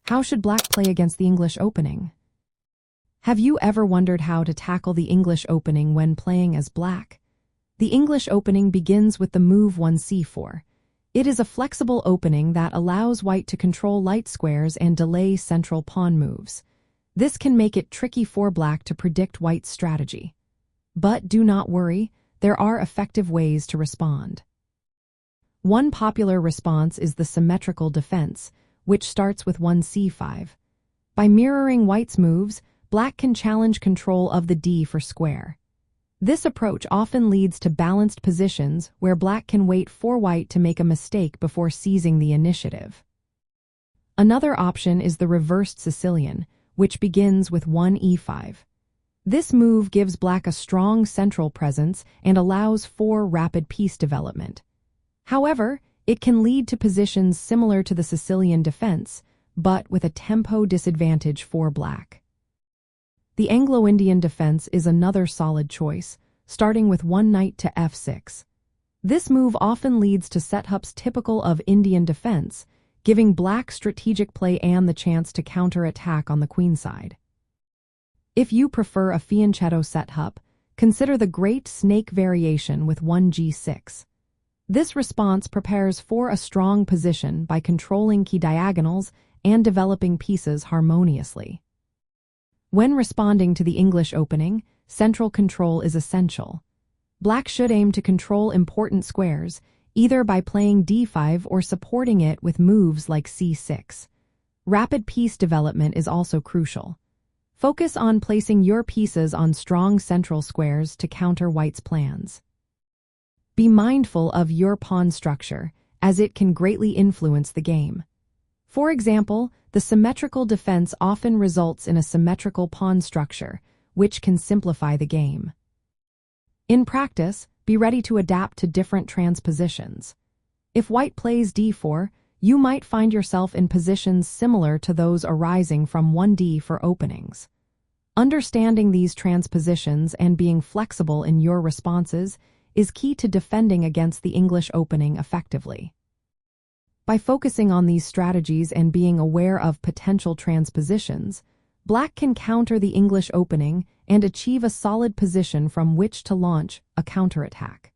How should black play against the English opening? Have you ever wondered how to tackle the English opening when playing as black? The English opening begins with the move 1c4. It is a flexible opening that allows white to control light squares and delay central pawn moves. This can make it tricky for black to predict white's strategy. But do not worry, there are effective ways to respond. One popular response is the symmetrical defense, which starts with 1c5. By mirroring white's moves, black can challenge control of the d for square. This approach often leads to balanced positions where black can wait for white to make a mistake before seizing the initiative. Another option is the reversed Sicilian, which begins with 1e5. This move gives black a strong central presence and allows for rapid piece development. However, it can lead to positions similar to the Sicilian defense, but with a tempo disadvantage for black. The Anglo-Indian defense is another solid choice, starting with one knight to f6. This move often leads to setups typical of Indian defense, giving black strategic play and the chance to counter-attack on the queenside. If you prefer a fianchetto setup, consider the great snake variation with 1g6. This response prepares for a strong position by controlling key diagonals and developing pieces harmoniously. When responding to the English opening, central control is essential. Black should aim to control important squares, either by playing d5 or supporting it with moves like c6. Rapid piece development is also crucial. Focus on placing your pieces on strong central squares to counter white's plans. Be mindful of your pawn structure, as it can greatly influence the game. For example, the symmetrical defense often results in a symmetrical pawn structure, which can simplify the game. In practice, be ready to adapt to different transpositions. If white plays d4, you might find yourself in positions similar to those arising from 1d for openings. Understanding these transpositions and being flexible in your responses is key to defending against the English opening effectively. By focusing on these strategies and being aware of potential transpositions, black can counter the English opening and achieve a solid position from which to launch a counterattack.